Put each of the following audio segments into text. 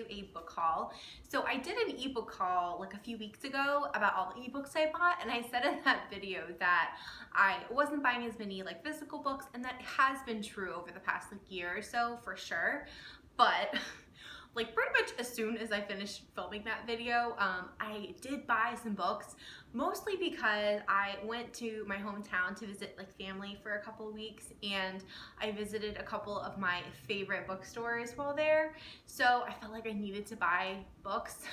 do a book haul. So I did an ebook haul like a few weeks ago about all the ebooks I bought, and I said in that video that I wasn't buying as many like physical books, and that has been true over the past like year or so for sure. But like pretty much as soon as I finished filming that video, I did buy some books, mostly because I went to my hometown to visit like family for a couple of weeks, and I visited a couple of my favorite bookstores while there, so I felt like I needed to buy books.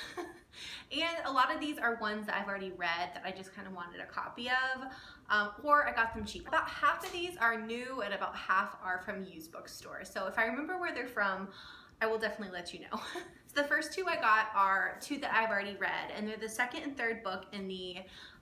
And a lot of these are ones that I've already read that I just kind of wanted a copy of, or I got them cheap. About half of these are new and about half are from used bookstores, so if I remember where they're from, I will definitely let you know. So the first two I got are two that I've already read, and they're the second and third book in the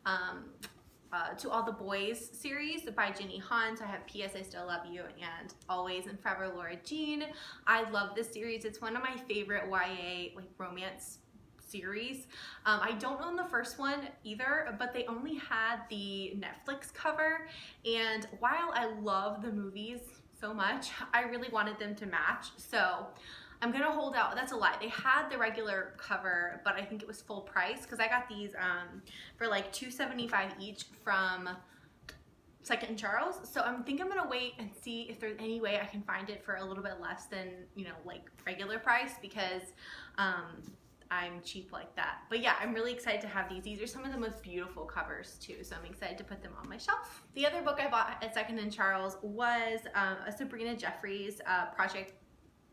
To All the Boys series by Jenny Hunt. I have P.S. I Still Love You and Always and Forever Laura Jean. I love this series. It's one of my favorite YA like romance series. I don't own the first one either, but they only had the Netflix cover, and while I love the movies so much, I really wanted them to match, so I'm gonna hold out. That's a lie. They had the regular cover, but I think it was full price because I got these for like $2.75 each from Second and Charles. So I think I'm gonna wait and see if there's any way I can find it for a little bit less than, you know, like regular price, because I'm cheap like that. But yeah, I'm really excited to have these. These are some of the most beautiful covers too, so I'm excited to put them on my shelf. The other book I bought at Second and Charles was a Sabrina Jeffries Project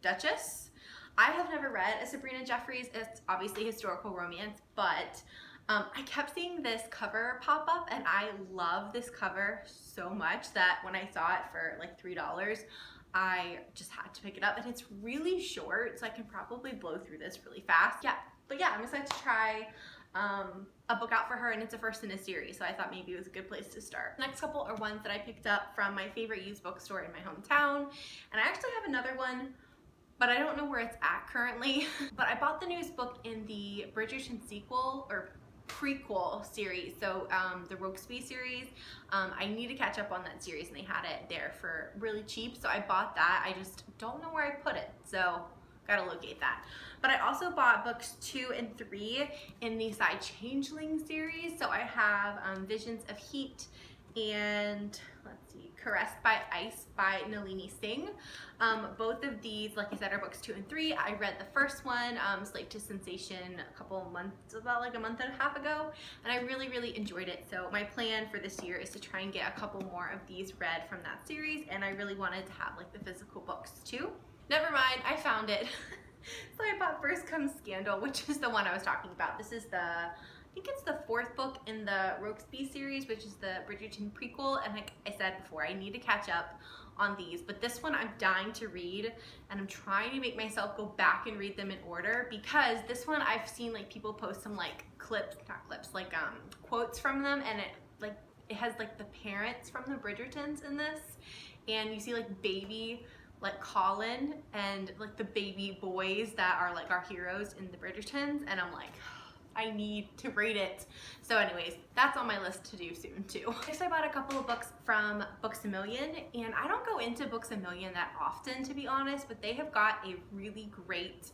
Duchess. I have never read a Sabrina Jeffries. It's obviously historical romance, but I kept seeing this cover pop up, and I love this cover so much that when I saw it for like $3, I just had to pick it up, and it's really short, so I can probably blow through this really fast. Yeah, but yeah, I'm excited to try a book out for her, and it's a first in a series, so I thought maybe it was a good place to start. Next couple are ones that I picked up from my favorite used bookstore in my hometown, and I actually have another one, but I don't know where it's at currently. But I bought the newest book in the Bridgerton sequel or prequel series, so the Rokesby series. I need to catch up on that series, and they had it there for really cheap, so I bought that. I just don't know where I put it, so gotta locate that. But I also bought books 2 and 3 in the Side Changeling series. So I have Visions of Heat and let's see, Caressed by Ice by Nalini Singh. Both of these, like I said, are books 2 and 3. I read the first one, Slave to Sensation, a couple months, about like a month and a half ago, and I really enjoyed it. So my plan for this year is to try and get a couple more of these read from that series, and I really wanted to have like the physical books too. Never mind, I found it. So I bought First Comes Scandal, which is the one I was talking about. This is I think it's the 4th book in the Rokesby series, which is the Bridgerton prequel, and like I said before, I need to catch up on these, but this one I'm dying to read, and I'm trying to make myself go back and read them in order, because this one I've seen like people post some like like quotes from them, and it has like the parents from the Bridgertons in this, and you see like baby like Colin and like the baby boys that are like our heroes in the Bridgertons, and I'm like, I need to read it. So anyways, that's on my list to do soon too. Next, I bought a couple of books from Books A Million, and I don't go into Books A Million that often, to be honest, but they have got a really great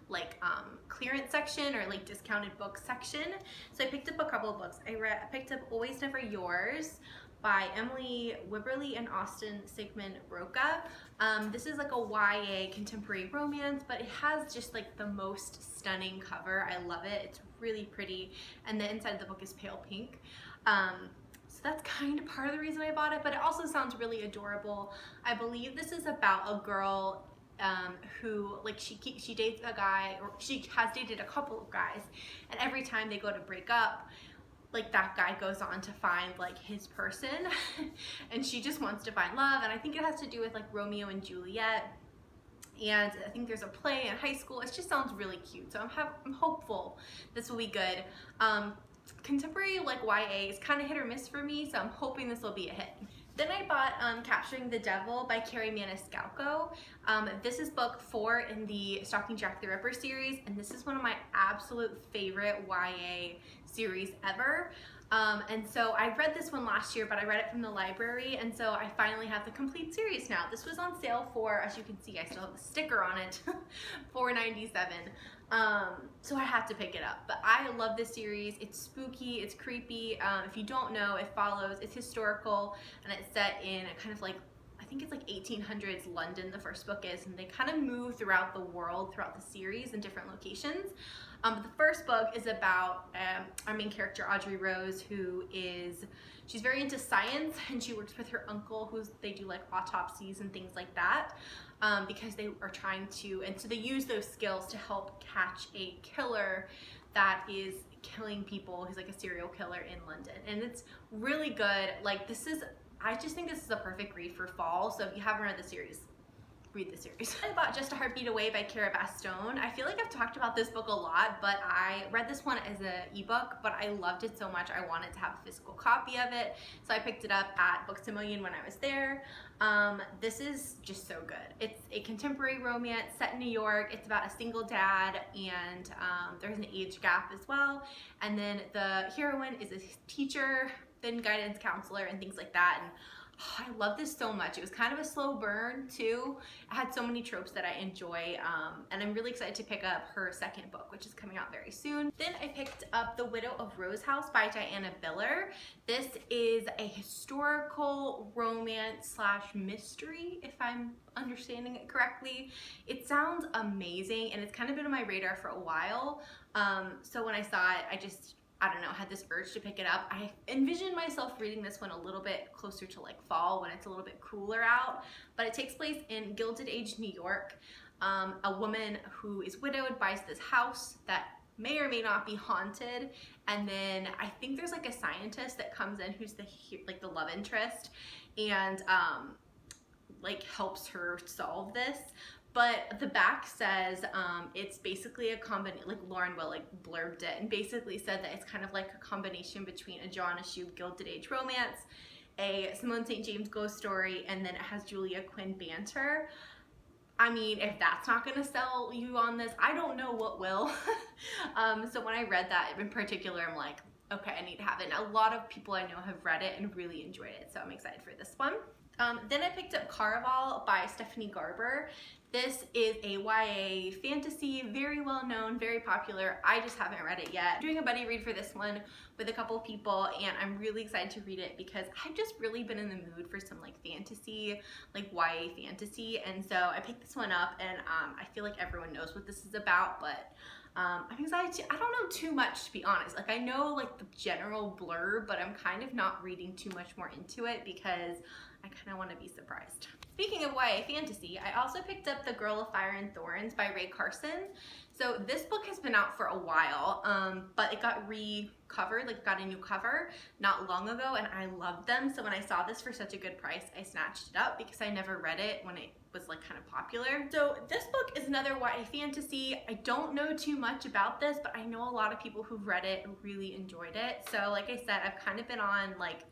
like clearance section or like discounted book section. So I picked up a couple of books. I picked up Always Never Yours by Emily Wibberley and Austin Sigmund Roca. This is like a YA contemporary romance, but it has just like the most stunning cover. I love it. It's really pretty, and the inside of the book is pale pink. So that's kind of part of the reason I bought it, but it also sounds really adorable. I believe this is about a girl who like she dates a guy, or she has dated a couple of guys, and every time they go to break up, like that guy goes on to find like his person and she just wants to find love, and I think it has to do with like Romeo and Juliet, and I think there's a play in high school. It just sounds really cute, so I'm hopeful this will be good. Contemporary like YA is kind of hit or miss for me, so I'm hoping this will be a hit. Then I bought Capturing the Devil by Carrie Maniscalco. This is book 4 in the Stalking Jack the Ripper series, and this is one of my absolute favorite YA series ever. And so I read this one last year, but I read it from the library, and so I finally have the complete series now. This was on sale for, as you can see, I still have the sticker on it, $4.97. So I had to pick it up. But I love this series. It's spooky, it's creepy. If you don't know, it's historical, and it's set in a kind of like, I think it's like 1800s London, the first book is, and they kind of move throughout the world, throughout the series in different locations. But the first book is about our main character, Audrey Rose, she's very into science, and she works with her uncle, they do like autopsies and things like that, because they are trying to, and so they use those skills to help catch a killer that is killing people, who's like a serial killer in London. And it's really good. Like, I just think this is a perfect read for fall, so if you haven't read the series, read the series. I bought Just a Heartbeat Away by Cara Bastone. I feel like I've talked about this book a lot, but I read this one as an ebook, but I loved it so much I wanted to have a physical copy of it, so I picked it up at Books A Million when I was there. This is just so good. It's a contemporary romance set in New York. It's about a single dad, and there's an age gap as well. And then the heroine is a teacher, then guidance counselor, and things like that. And I love this so much. It was kind of a slow burn too. It had so many tropes that I enjoy, and I'm really excited to pick up her second book, which is coming out very soon. Then I picked up The Widow of Rose House by Diana Biller. This is a historical romance slash mystery, if I'm understanding it correctly. It sounds amazing, and it's kind of been on my radar for a while. So when I saw it, I don't know, had this urge to pick it up. I envisioned myself reading this one a little bit closer to like fall, when it's a little bit cooler out, but it takes place in Gilded Age New York. A woman who is widowed buys this house that may or may not be haunted, and then I think there's like a scientist that comes in who's the love interest, and like helps her solve this. But the back says it's basically a combination, like Lauren Will blurbed it and basically said that it's kind of like a combination between a Joanna Shue Gilded Age romance, a Simone St. James ghost story, and then it has Julia Quinn banter. I mean, if that's not gonna sell you on this, I don't know what will. So when I read that in particular, I'm like, okay, I need to have it. And a lot of people I know have read it and really enjoyed it, so I'm excited for this one. Then I picked up Caraval by Stephanie Garber. This is a YA fantasy, very well known, very popular. I just haven't read it yet. I'm doing a buddy read for this one with a couple people, and I'm really excited to read it because I've just really been in the mood for some like fantasy, like YA fantasy, and so I picked this one up, and I feel like everyone knows what this is about, but I'm excited to, I don't know too much, to be honest. Like, I know like the general blurb, but I'm kind of not reading too much more into it because I kind of want to be surprised. Speaking of YA fantasy, I also picked up The Girl of Fire and Thorns by Rae Carson. So this book has been out for a while, but it got recovered, like got a new cover not long ago, and I loved them. So when I saw this for such a good price, I snatched it up because I never read it when it was like kind of popular. So this book is another YA fantasy. I don't know too much about this, but I know a lot of people who've read it and really enjoyed it. So like I said, I've kind of been on like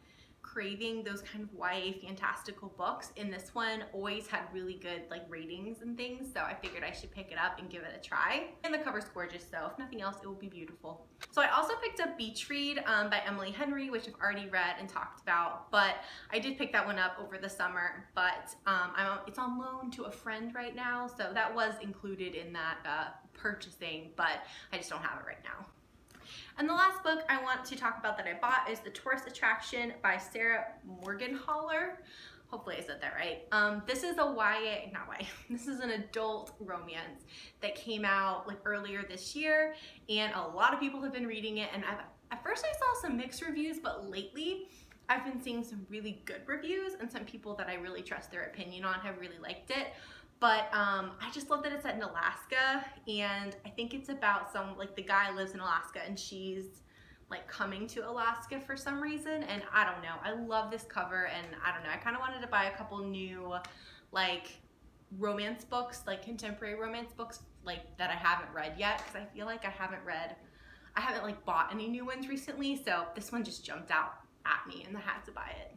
craving those kind of YA fantastical books, and this one always had really good like ratings and things, so I figured I should pick it up and give it a try. And the cover's gorgeous, so if nothing else, it will be beautiful. So I also picked up Beach Read by Emily Henry, which I've already read and talked about, but I did pick that one up over the summer, but it's on loan to a friend right now, so that was included in that purchasing, but I just don't have it right now. And the last book I want to talk about that I bought is The Tourist Attraction by Sarah Morgenhaller. Hopefully I said that right. This is this is an adult romance that came out like earlier this year, and a lot of people have been reading it, and at first I saw some mixed reviews, but lately I've been seeing some really good reviews, and some people that I really trust their opinion on have really liked it. But I just love that it's set in Alaska, and I think it's about the guy lives in Alaska and she's like coming to Alaska for some reason, and I don't know. I love this cover, and I don't know. I kind of wanted to buy a couple new like romance books, like contemporary romance books like that I haven't read yet, because I feel like I haven't like bought any new ones recently, so this one just jumped out at me and I had to buy it.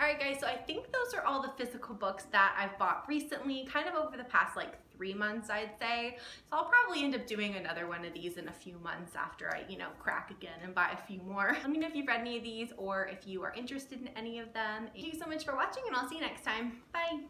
Alright guys, so I think those are all the physical books that I've bought recently, kind of over the past like 3 months, I'd say. So I'll probably end up doing another one of these in a few months after I, crack again and buy a few more. Let me know if you've read any of these or if you are interested in any of them. Thank you so much for watching, and I'll see you next time. Bye.